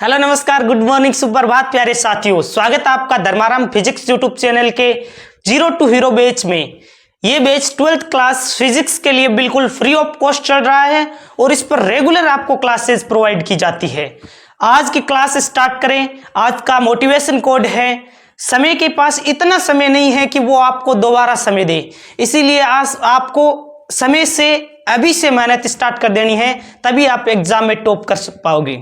Hello नमस्कार, good morning, सुप्रभात प्यारे साथियों। स्वागत है आपका धर्माराम फिजिक्स यूट्यूब चैनल के जीरो टू हीरो बैच में। ये बैच 12th क्लास फिजिक्स के लिए बिल्कुल फ्री ऑफ कॉस्ट चल रहा है और इस पर रेगुलर आपको क्लासेस प्रोवाइड की जाती है। आज की क्लास स्टार्ट करें। आज का मोटिवेशन कोड है, समय के पास इतना समय नहीं है कि वो आपको दोबारा समय दे, इसीलिए आज आपको समय से अभी से मेहनत स्टार्ट कर देनी है, तभी आप एग्जाम में टॉप कर पाओगे।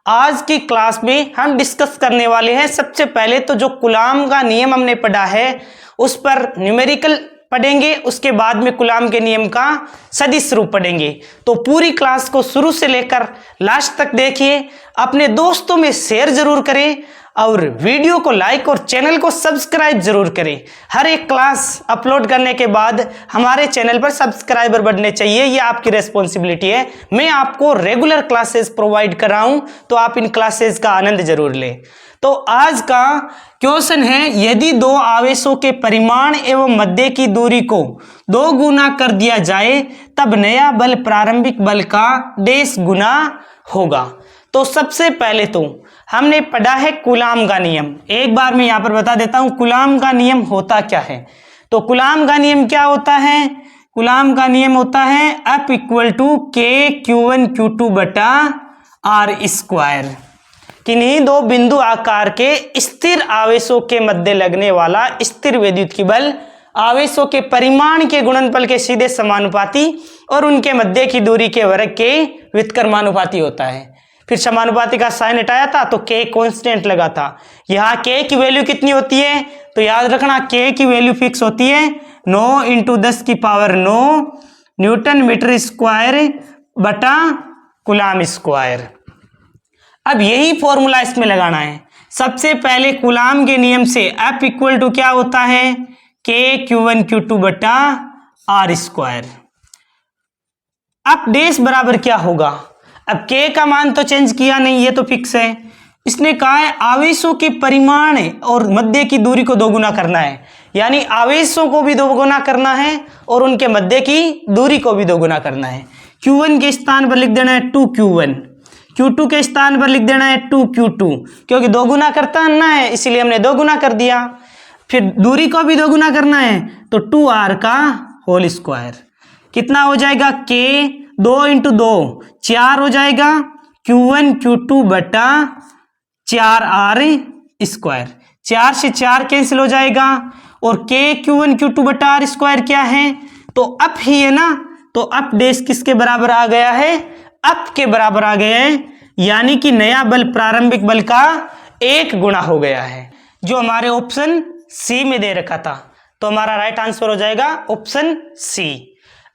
आज की क्लास में हम डिस्कस करने वाले हैं सबसे पहले तो जो कूलाम का नियम हमने पढ़ा है उस पर न्यूमेरिकल पढ़ेंगे, उसके बाद में कूलाम के नियम का सदिश रूप पढ़ेंगे। तो पूरी क्लास को शुरू से लेकर लास्ट तक देखिए, अपने दोस्तों में शेयर जरूर करें और वीडियो को लाइक और चैनल को सब्सक्राइब जरूर करें। हर एक क्लास अपलोड करने के बाद हमारे चैनल पर सब्सक्राइबर बढ़ने चाहिए, ये आपकी रेस्पॉन्सिबिलिटी है। मैं आपको रेगुलर क्लासेस प्रोवाइड कर रहा हूं, तो आप इन क्लासेस का आनंद जरूर लें। तो आज का क्वेश्चन है, यदि दो आवेशों के परिमाण एवं मध्य की दूरी को 2 गुना कर दिया जाए तब नया बल प्रारंभिक बल का डेस गुना होगा। तो सबसे पहले तो हमने पढ़ा है कूलाम का नियम। एक बार मैं यहां पर बता देता हूं कूलाम का नियम होता क्या है। तो कूलाम का नियम क्या होता है? कूलाम का नियम होता है F इक्वल टू के Q1 Q2 बटा R स्क्वायर। किन्हीं दो बिंदु आकार के स्थिर आवेशों के मध्य लगने वाला स्थिर वैद्युत बल आवेशों के परिमाण के गुणनफल के सीधे समानुपाती और उनके मध्य की दूरी के वर्ग के व्युत्क्रमानुपाती होता है। फिर समानुपाती का साइन हटाया था तो के कांस्टेंट लगा था। यहाँ के की वैल्यू कितनी होती है? तो याद रखना के की वैल्यू फिक्स होती है 9 × 10⁹ न्यूटन मीटर स्क्वायर बटा कूलाम स्क्वायर। अब यही फॉर्मूला इसमें लगाना है। सबसे पहले कूलाम के नियम से F इक्वल टू क्या होता है? के Q1 Q2 बटा R स्क्वायर। अब डेस बराबर क्या होगा? अब के का मान तो चेंज किया नहीं, ये तो फिक्स है। इसने कहा है आवेशों के परिमाण और मध्य की दूरी को 2 गुना करना है, यानी आवेशों को भी 2 गुना करना है और उनके मध्य की दूरी को भी 2 गुना करना है। Q1 के स्थान पर लिख देना है 2Q1, Q2 के स्थान पर लिख देना है 2Q2, क्योंकि 2 गुना करता है इसीलिए हमने 2 गुना कर दिया। फिर दूरी को भी 2 गुना करना है तो 2R का होल स्क्वायर। कितना हो जाएगा? के 2 × 2 4 हो जाएगा, Q1 Q2 बटा 4R स्क्वायर। 4 से 4 कैंसिल हो जाएगा और के Q1 Q2 बटा R स्क्वायर क्या है? तो अप ही है ना, तो अप डेस किसके बराबर आ गया है? अप के बराबर आ गया है, यानी कि नया बल प्रारंभिक बल का 1 गुना हो गया है, जो हमारे ऑप्शन सी में दे रखा था। तो हमारा राइट आंसर हो जाएगा ऑप्शन सी।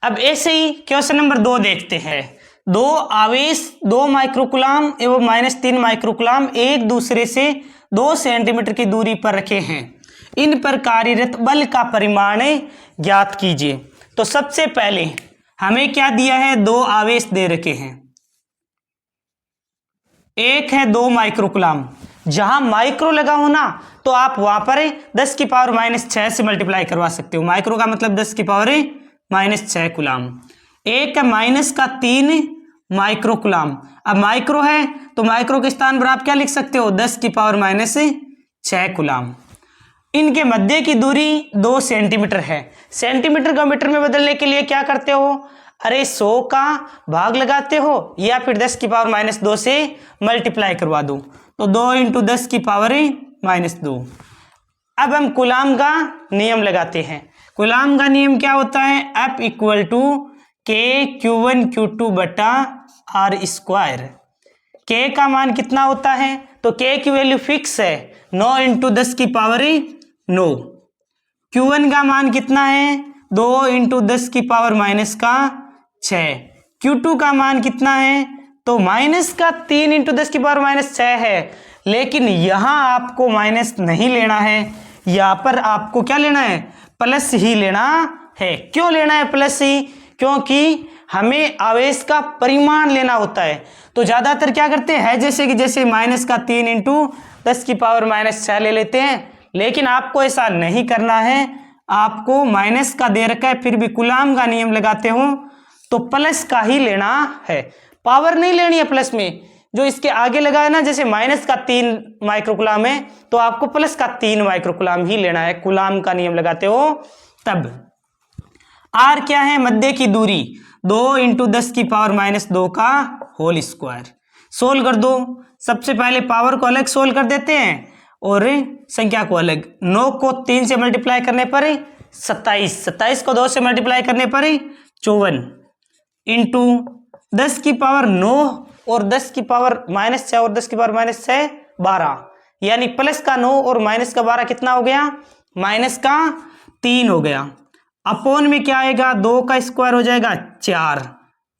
अब ऐसे ही क्वेश्चन नंबर 2 देखते हैं। 2 आवेश 2 माइक्रोकूलाम एवं -3 माइक्रोकूलाम एक दूसरे से 2 सेंटीमीटर की दूरी पर रखे हैं। इन पर कार्यरत बल का परिमाण ज्ञात कीजिए। तो सबसे पहले हमें क्या दिया है? 2 आवेश दे रखे हैं। एक है 2 माइक्रोकूलाम, जहां माइक्रो लगा हो ना तो आप वहां पर 10⁻⁻6 से मल्टीप्लाई करवा सकते हो। माइक्रो का मतलब 10⁻⁻6 कूलाम। एक है -3 माइक्रोकूलाम। अब माइक्रो है तो माइक्रो के स्थान पर आप क्या लिख सकते हो? 10⁻⁻6 कूलाम। इनके मध्य की दूरी 2 सेंटीमीटर है। सेंटीमीटर को मीटर में बदलने के लिए क्या करते हो? अरे 100 का भाग लगाते हो या फिर 10⁻⁻2 से मल्टीप्लाई करवा दो, तो 2 × 10⁻⁻2। अब हम कूलाम का नियम लगाते हैं। कूलाम का नियम क्या होता है? F इक्वल टू के Q1 Q2 बटा R स्क्वायर। के का मान कितना होता है? तो के की वैल्यू फिक्स है 9 × 10⁻9। Q1 का मान कितना है? 2 × 10⁻⁻6। Q2 का मान कितना है? तो -3 × 10⁻⁻6 है, लेकिन यहां आपको माइनस नहीं लेना है, यहां पर आपको क्या लेना है? प्लस ही लेना है। क्यों लेना है प्लस ही? क्योंकि हमें आवेश का परिमाण लेना होता है। तो ज्यादातर क्या करते हैं, जैसे -3 × 10⁻⁻6 ले लेते हैं, लेकिन आपको ऐसा नहीं करना है। आपको माइनस का दे रखा है फिर भी कूलाम का नियम लगाते हो तो प्लस का ही लेना है, पावर नहीं लेनी है प्लस में। जो इसके आगे लगा है ना, जैसे माइनस का 3 माइक्रोकुलाम है तो आपको प्लस का 3 माइक्रोकुलाम ही लेना है, कुलाम का नियम लगाते हो तब। आर क्या है? मध्य की दूरी, 2 × 10⁻² का होल स्क्वायर। सोल्व कर दो। सबसे पहले पावर को अलग सोल्व कर देते हैं और संख्या को अलग। 9 को 3 से मल्टीप्लाई करने पर 27, 27 को 2 से मल्टीप्लाई करने पर 54 इंटू 10⁻9 और 10⁻6 और 10⁻6 12, यानी प्लस का 9 और माइनस का 12 कितना हो गया? माइनस का 3 हो गया। अपोन में क्या आएगा? 2 का स्क्वायर हो जाएगा 4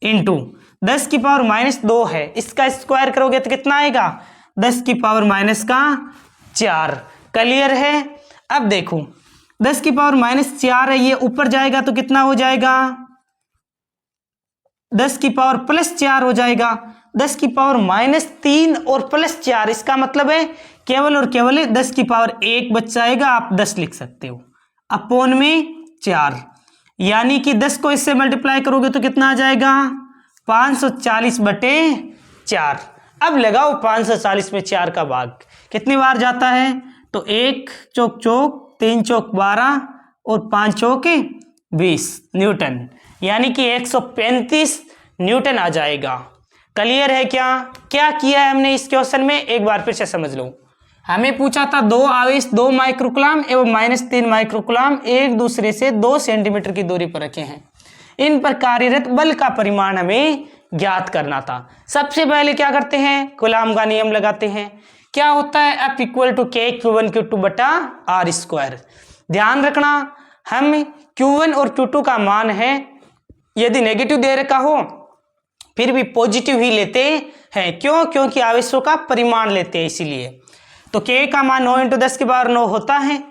इंटू 10⁻2 है, इसका स्क्वायर करोगे तो कितना आएगा? 10⁻4। क्लियर है? अब देखो 10⁻4 है, ये ऊपर जाएगा तो कितना हो जाएगा? 10⁻+4 हो जाएगा। 10⁻3 और +4, इसका मतलब है केवल और केवल 10⁻1 बच जाएगा, आप 10 लिख सकते हो। अपोन में 4, यानी कि 10 को इससे मल्टीप्लाई करोगे तो कितना आ जाएगा? 540/4। अब लगाओ 540 में 4 का भाग, कितनी बार जाता है? तो 1 चौक चौक, 3 चौक 12 और 5 चौक 20 न्यूटन, यानी कि 135 न्यूटन आ जाएगा। क्लियर है? क्या किया है हमने इस क्वेश्चन में, एक बार फिर से समझ लो। हमें पूछा था 2 आवेश 2 माइक्रोकुलाम एवं -3 माइक्रोकुलाम एक दूसरे से 2 सेंटीमीटर की दूरी पर रखे हैं। इन पर कार्यरत बल का परिमाण हमें ज्ञात करना था। सबसे पहले क्या करते हैं? कूलाम का नियम लगाते हैं। क्या होता है? F = K Q1 Q2/r²। ध्यान रखना, हम Q1 और Q2 का मान है, यदि नेगेटिव दे रखा हो फिर भी पॉजिटिव ही लेते हैं। क्यों? क्योंकि आवेशों का परिमाण लेते हैं, इसीलिए। तो K का मान 9 × 10⁻9 होता है।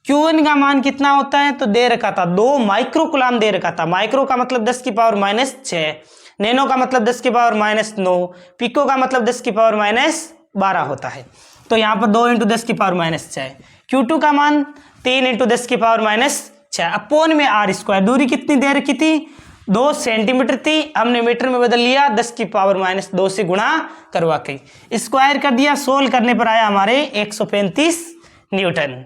Q1 का मान कितना होता है? तो दे रखा था 2 माइक्रोकुलाम दे रखा था। माइक्रो का मतलब 10⁻6, नैनो का मतलब 10⁻9, पिको का मतलब 10⁻12 होता है। तो यहाँ पर 2 × 10⁻6। Q2 का मान 3 × 10⁻6 अपोन में r²। दूरी कितनी दे रखी थी? 2 सेंटीमीटर थी, हमने मीटर में बदल लिया, 10⁻2 से गुणा करवा के स्क्वायर कर दिया। सोल्व करने पर आया हमारे 135 न्यूटन।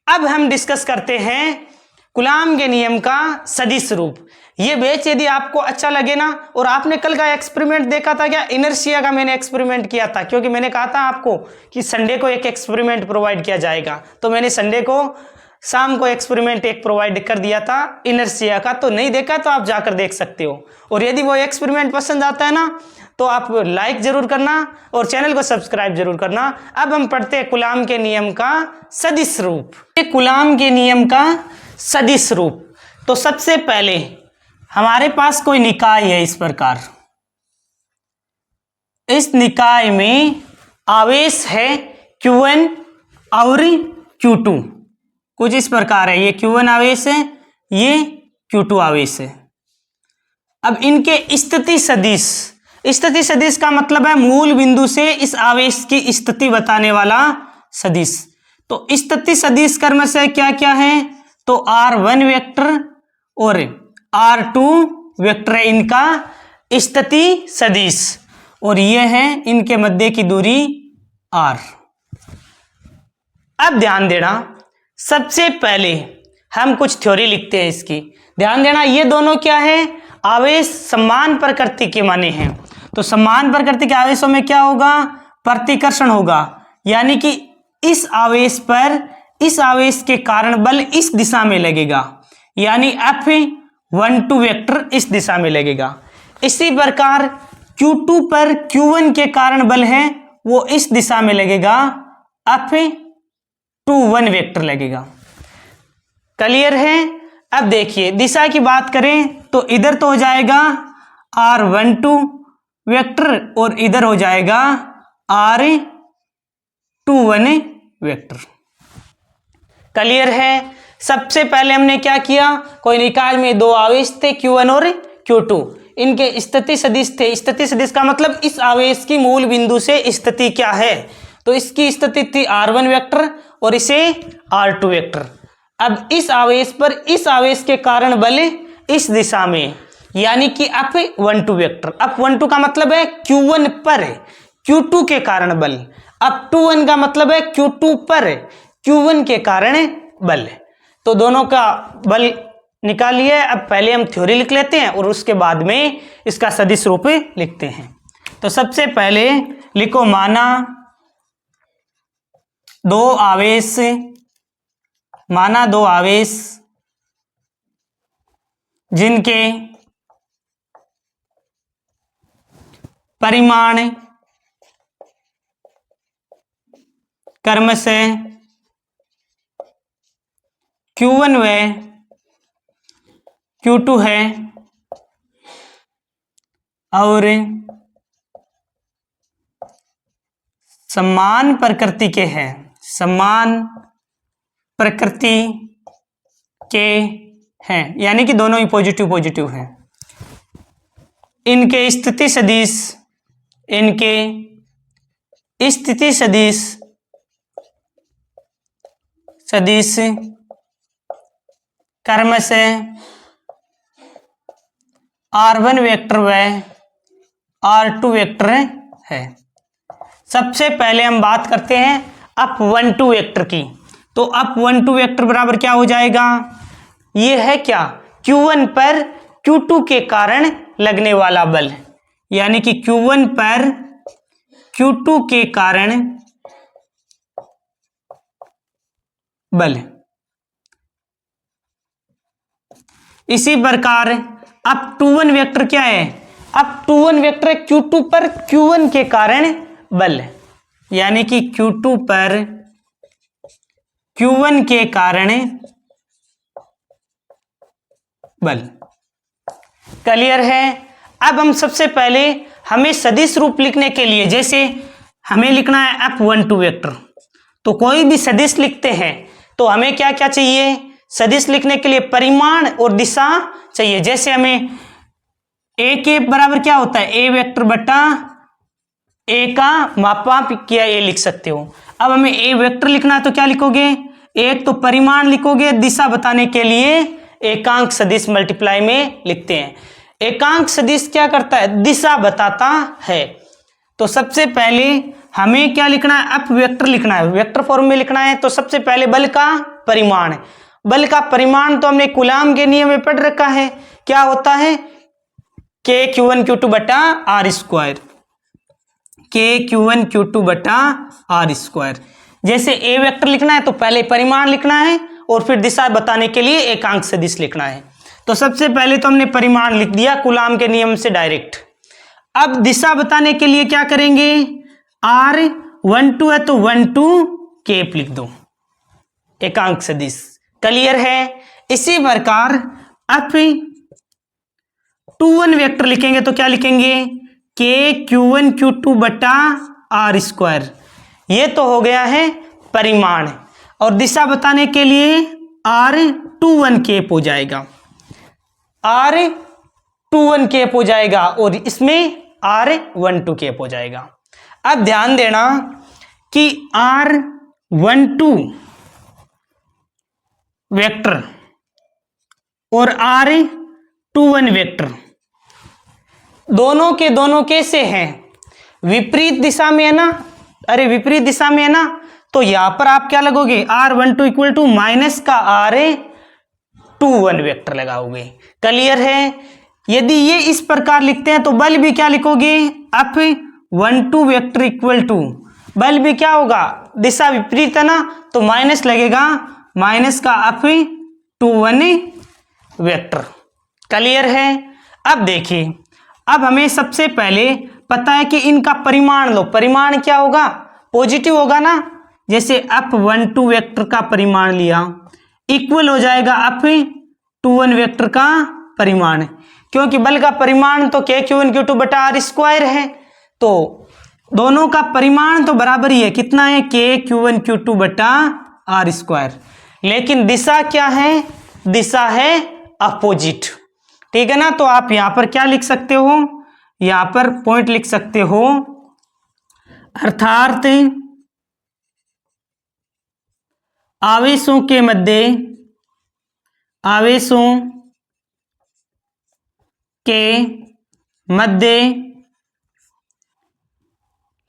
अब हम डिस्कस करते हैं कूलाम के नियम का सदिश रूप। ये बेच यदि आपको अच्छा लगे ना, और आपने कल का एक्सपेरिमेंट देखा था क्या? इनर्शिया का मैंने एक्सपेरिमेंट किया था, क्योंकि मैंने कहा था आपको कि संडे को एक एक्सपेरिमेंट प्रोवाइड किया जाएगा, तो मैंने संडे को शाम को एक्सपेरिमेंट एक प्रोवाइड कर दिया था इनर्शिया का। तो नहीं देखा तो आप जाकर देख सकते हो। और यदि वो एक्सपेरिमेंट पसंद आता है ना तो आप लाइक जरूर करना और चैनल को सब्सक्राइब जरूर करना। अब हम पढ़ते हैं कूलाम के नियम का सदिश रूप। कूलाम के नियम का सदिश रूप। तो सबसे पहले हमारे पास कोई निकाय है इस प्रकार, इस निकाय में आवेश है Q1 और Q2, कुछ इस प्रकार है। ये Q1 आवेश है, ये Q2 आवेश है। अब इनके स्थिति सदिश, स्थिति सदिश का मतलब है मूल बिंदु से इस आवेश की स्थिति बताने वाला सदिश। तो स्थिति सदिश कर्म से क्या क्या है? तो R1 वेक्टर और R2 वेक्टर है इनका स्थिति सदिश, और ये है इनके मध्य की दूरी R। अब ध्यान देना, सबसे पहले हम कुछ थ्योरी लिखते हैं इसकी। ध्यान देना, ये दोनों क्या है? आवेश समान प्रकृति के माने हैं। तो समान प्रकृति के आवेशों में क्या होगा? प्रतिकर्षण होगा, यानी कि इस आवेश पर इस आवेश के कारण बल इस दिशा में लगेगा, यानी F12 वेक्टर इस दिशा में लगेगा। इसी प्रकार Q2 पर Q1 के कारण बल है वो इस दिशा में लगेगा, F21 वेक्टर लगेगा। क्लियर है? अब देखिए दिशा की बात करें तो इधर तो हो जाएगा R12 वेक्टर और इधर हो जाएगा R21 वेक्टर। क्लियर है? सबसे पहले हमने क्या किया? कोई निकाय में 2 आवेश थे Q1 और Q2, इनके स्थिति सदिश थे। स्थिति सदिश का मतलब इस आवेश की मूल बिंदु से स्थिति क्या है? तो इसकी स्थिति थी R1 वेक्टर और इसे R2 वेक्टर। अब इस आवेश पर इस आवेश के कारण बल इस दिशा में, यानी कि अप12 वेक्टर। अप12 का मतलब है Q1 पर Q2 के कारण बल, अप21 का मतलब है Q2 पर Q1 के कारण बल। तो दोनों का बल निकालिए। अब पहले हम थ्योरी लिख लेते हैं और उसके बाद में इसका सदिश रूप लिखते हैं। तो सबसे पहले लिखो, माना दो आवेश जिनके परिमाण क्रमशः Q1 व Q2 है और समान प्रकृति के हैं, समान प्रकृति के हैं, यानी कि दोनों ही पॉजिटिव पॉजिटिव हैं। इनके स्थिति सदिश क्रमशः R1 वेक्टर व R2 वेक्टर है। सबसे पहले हम बात करते हैं अप12 वेक्टर की। तो अप12 वेक्टर बराबर क्या हो जाएगा, ये है क्या, Q1 पर Q2 के कारण लगने वाला बल, यानी कि Q1 पर Q2 के कारण बल। इसी प्रकार अप21 वेक्टर क्या है, अप21 वेक्टर Q2 पर Q1 के कारण बल, यानी कि Q2 पर Q1 के कारण बल। क्लियर है। अब हम सबसे पहले हमें सदिश रूप लिखने के लिए, जैसे हमें लिखना है अप12 वेक्टर, तो कोई भी सदिश लिखते हैं तो हमें क्या क्या चाहिए, सदिश लिखने के लिए परिमाण और दिशा चाहिए। जैसे हमें ए के बराबर क्या होता है, ए वेक्टर बटा ए का मापा किया ए लिख सकते हो। अब हमें ए वेक्टर लिखना है तो क्या लिखोगे, एक तो परिमाण लिखोगे, दिशा बताने के लिए एकांक सदिश मल्टीप्लाई में लिखते हैं। एकांक सदिश क्या करता है, दिशा बताता है। तो सबसे पहले हमें क्या लिखना है, अप वेक्टर लिखना है, वेक्टर फॉर्म में लिखना है। तो सबसे पहले बल का परिमाण, बल का परिमाण तो हमने कूलाम के नियम में पढ़ रखा है, क्या होता है, के Q1 Q2 बटा आर स्क्वायर, के Q1 Q2 बटा आर स्क्वायर। जैसे ए वेक्टर लिखना है तो पहले परिमाण लिखना है और फिर दिशा बताने के लिए एकांक सदिश लिखना है। तो सबसे पहले तो हमने परिमाण लिख दिया कूलाम के नियम से डायरेक्ट। अब दिशा बताने के लिए क्या करेंगे, R12 है तो 12 केप लिख दो, एकांक सदिश। क्लियर है। इसी प्रकार अब 21 वेक्टर लिखेंगे तो क्या लिखेंगे, के Q1 Q2 बटा आर स्क्वायर, ये तो हो गया है परिमाण। और दिशा बताने के लिए R21 केप हो जाएगा, R21 केप हो जाएगा और इसमें R12 केप हो जाएगा। अब ध्यान देना कि R12 वेक्टर और R21 वेक्टर दोनों के दोनों कैसे हैं, विपरीत दिशा में है ना, अरे विपरीत दिशा में है ना, तो यहां पर आप क्या लगोगे, R12 इक्वल टू माइनस का R21 वेक्टर लगाओगे। क्लियर है। यदि ये इस प्रकार लिखते हैं तो बल भी क्या लिखोगे, अप12 वेक्टर इक्वल टू, बल भी क्या होगा, दिशा विपरीत है ना, तो माइनस लगेगा, माइनस का अप21 वेक्टर। क्लियर है। अब देखिए, अब हमें सबसे पहले पता है कि इनका परिमाण लो, परिमाण क्या होगा, पॉजिटिव होगा ना। जैसे अप12 वेक्टर का परिमाण लिया इक्वल हो जाएगा अप21 वेक्टर का परिमाण, क्योंकि बल का परिमाण तो के Q1 Q2 बटा आर स्क्वायर है, तो दोनों का परिमाण तो बराबर ही है, कितना है, के Q1 Q2 बटा आर स्क्वायर। लेकिन दिशा क्या है, दिशा है अपोजिट, ठीक है ना। तो आप यहां पर क्या लिख सकते हो, यहां पर पॉइंट लिख सकते हो, अर्थात आवेशों के मध्य, आवेशों के मध्य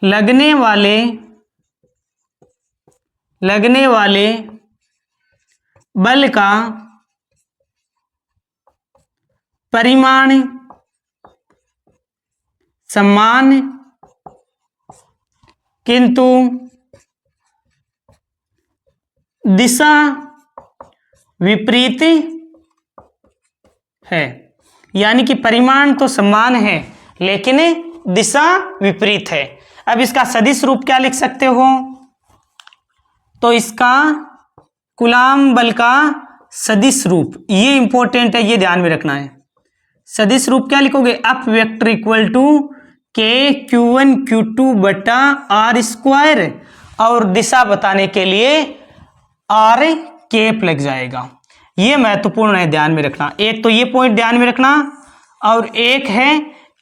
लगने वाले बल का परिमाण समान किंतु दिशा विपरीत है। यानी कि परिमाण तो समान है लेकिन दिशा विपरीत है। अब इसका सदिश रूप क्या लिख सकते हो? तो इसका कूलाम बल का सदिश रूप, ये इंपॉर्टेंट है, ये ध्यान में रखना है। सदिश रूप क्या लिखोगे? अप वेक्टर इक्वल टू के Q1 Q2 बटा आर स्क्वायर, और दिशा बताने के लिए आर कैप लग जाएगा। ये महत्वपूर्ण है, ध्यान में रखना। एक तो ये पॉइंट ध्यान में रखना, और एक है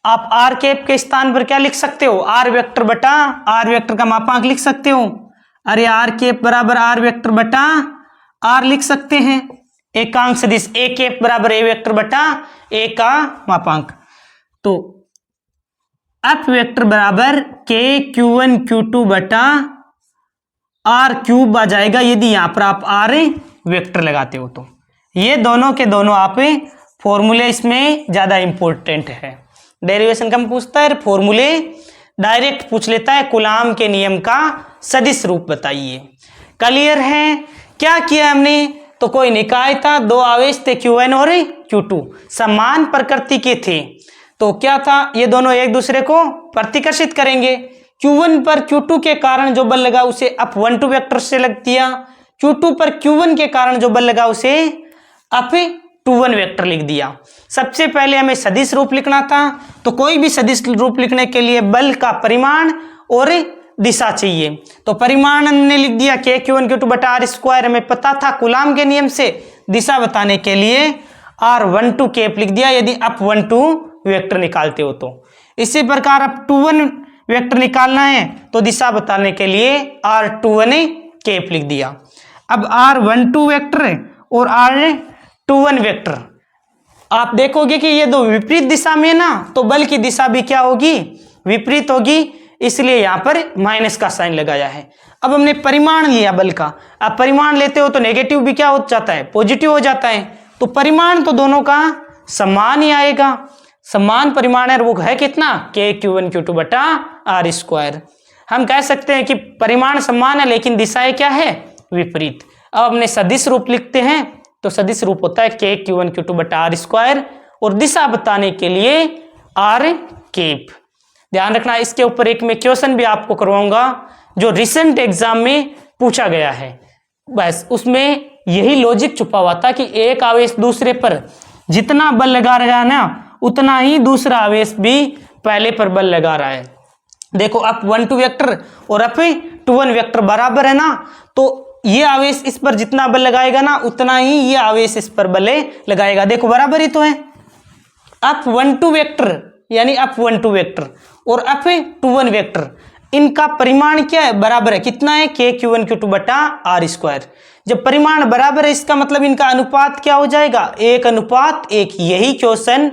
आप आर कैप के स्थान पर क्या लिख सकते हो? आर वेक्टर बटा आर वेक्टर का मापांक लिख सकते हो। अरे आर कैप बराबर आर वेक्टर बटा आर लिख सकते हैं। एकांक सदिश ए कैप बराबर ए वेक्टर बटा ए का मापांक। तो एफ वेक्टर बराबर के Q1 Q2 बटा आर क्यूब आ जाएगा यदि यहां पर आप आर वेक्टर लगाते हो। तो ये दोनों के दोनों आप फॉर्मूले, इसमें ज्यादा इंपॉर्टेंट है। डेरिवेशन कम पूछता है, फॉर्मूले डायरेक्ट पूछ लेता है। कूलाम के नियम का सदिश रूप बताइए। क्लियर है? क्या किया हमने? तो कोई निकाय था, दो आवेश थे Q1 और Q2, समान प्रकृति के थे। तो क्या था? ये दोनों एक दूसरे को प्रतिकर्षित करेंगे। Q1 पर Q2 के कारण जो बल लगा उसे अप12 वेक्टर से लग दिया। Q2 पर Q1 के कारण जो बल लगा उसे अप21 वेक्टर लिख दिया। सबसे पहले हमें सदिश रूप लिखना था। तो कोई भी सदिश रूप लिखने के लिए बल का परिमाण और दिशा चाहिए। तो परिमाण हमने लिख दिया के Q1 Q2 बटा आर स्क्वायर, हमें पता था कूलाम के नियम से। दिशा बताने के लिए R12 कैप लिख दिया यदि अप12 वेक्टर निकालते हो तो। इसी प्रकार अप21 वेक्टर निकालना है तो दिशा बताने के लिए R21 कैप लिख दिया। अब R12 वेक्टर और R21 वेक्टर आप देखोगे कि ये दो विपरीत दिशा में है ना, तो बल की दिशा भी क्या होगी? विपरीत होगी, इसलिए यहां पर माइनस का साइन लगाया है। अब हमने परिमाण लिया बल का। अब परिमाण लेते हो तो नेगेटिव भी क्या हो जाता है? पॉजिटिव हो जाता है। तो परिमाण तो दोनों का समान ही आएगा। समान परिमाण है, वो है कितना? के Q1 Q2 बटा आर स्क्वायर। हम कह सकते हैं कि परिमाण समान है लेकिन दिशाएं क्या है? विपरीत। अब हमने सदिश रूप लिखते हैं, तो सदिश रूप होता है के Q1 Q2 बटा आर स्क्वायर, और दिशा बताने के लिए आर कैप। ध्यान रखना, इसके ऊपर एक मैं क्वेश्चन भी आपको करवाऊंगा जो रिसेंट एग्जाम में पूछा गया है। बस उसमें यही लॉजिक छुपा हुआ था कि एक आवेश दूसरे पर जितना बल लगा रहा है ना, उतना ही दूसरा आवेश भी पहले पर बल लगा रहा है। देखो अप12 वेक्टर और अप21 वेक्टर बराबर है ना, तो ये आवेश इस पर जितना बल लगाएगा ना, उतना ही ये आवेश इस पर बल लगाएगा। देखो बराबर ही तो है। अप12 वेक्टर यानी अप12 वेक्टर और अप21 वेक्टर, इनका परिमाण क्या है? बराबर है। कितना है? के Q1 Q2 बटा आर स्क्वायर। जब परिमाण बराबर है, इसका मतलब इनका अनुपात क्या हो जाएगा? 1:1। यही क्वेश्चन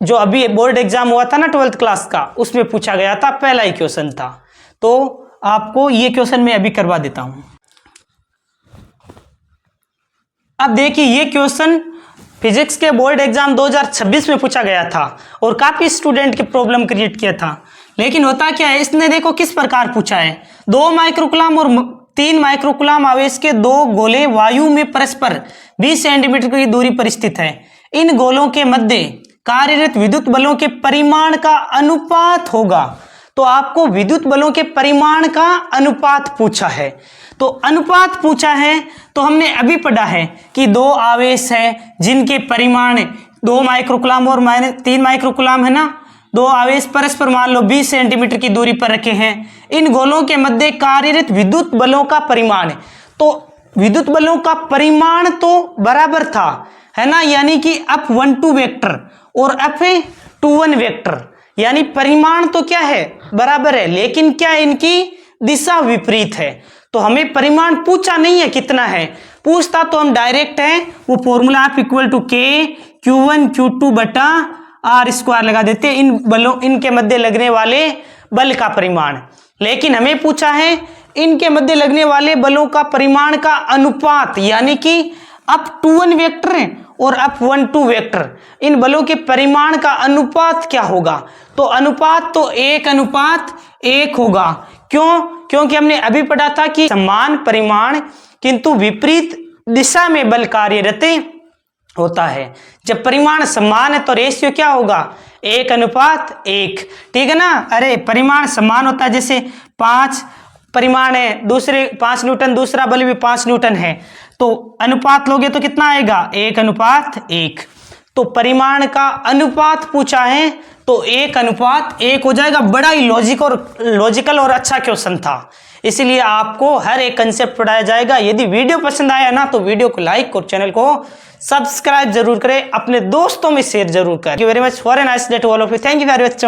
जो अभी बोर्ड एग्जाम हुआ था ना 12th क्लास का, उसमें पूछा गया था, पहला ही क्वेश्चन था। तो आपको ये क्वेश्चन मैं अभी करवा देता हूं। अब देखिए, ये क्वेश्चन फिजिक्स के बोर्ड एग्जाम 2026 में पूछा गया था और काफी स्टूडेंट की प्रॉब्लम क्रिएट किया था। लेकिन होता क्या है, इसने देखो किस प्रकार पूछा है। 2 माइक्रोकूलम और 3 माइक्रोकूलम आवेश के 2 गोले वायु में परस्पर 20 सेंटीमीटर की दूरी पर स्थित है। इन गोलों के मध्य कार्यरत विद्युत बलों के परिमाण का अनुपात होगा। तो आपको विद्युत बलों के परिमाण का अनुपात पूछा है। तो अनुपात पूछा है तो हमने अभी पढ़ा है कि 2 आवेश है जिनके परिमाण 2 माइक्रोकूलम और 3 माइक्रोकूलम है ना, 2 आवेश परस्पर मान लो 20 सेंटीमीटर की दूरी पर रखे हैं। इन गोलों के मध्य कार्यरत विद्युत बलों का परिमाण, तो विद्युत बलों का परिमाण तो बराबर था, है ना, यानी कि अप12 वेक्टर और अप21 वेक्टर, यानी परिमाण तो क्या है? बराबर है, लेकिन क्या इनकी दिशा विपरीत है। तो हमें परिमाण पूछा नहीं है कितना है, पूछता तो हम डायरेक्ट है वो फॉर्मूला आप इक्वल टू के Q1 Q2 बटा आर स्क्वायर लगा देते हैं इन बलों, इनके मध्य लगने वाले बल का परिमाण। लेकिन हमें पूछा है इनके मध्य लगने वाले बलों का परिमाण का अनुपात, यानी कि अप टू 1 वेक्टर और अप 1 2 वेक्टर, इन बलों के परिमाण का अनुपात क्या होगा। तो अनुपात तो 1:1 होगा। क्यों? क्योंकि हमने अभी पढ़ा था कि समान परिमाण किंतु विपरीत दिशा में बल कार्यरत होता है। जब परिमाण समान है तो रेशियो क्या होगा, 1:1, ठीक है ना। अरे परिमाण समान होता है, जैसे 5 परिमाण है, दूसरे 5 न्यूटन, दूसरा बल भी 5 न्यूटन है, तो अनुपात लोगे तो कितना आएगा, 1:1। तो परिमाण का अनुपात पूछा है तो 1:1 हो जाएगा। बड़ा ही लॉजिकल और अच्छा क्वेश्चन था, इसीलिए आपको हर एक कंसेप्ट पढ़ाया जाएगा। यदि वीडियो पसंद आया ना तो वीडियो को लाइक और चैनल को सब्सक्राइब जरूर करें, अपने दोस्तों में शेयर जरूर करें। Thank you very much, for a nice day to all of you. Thank you very much.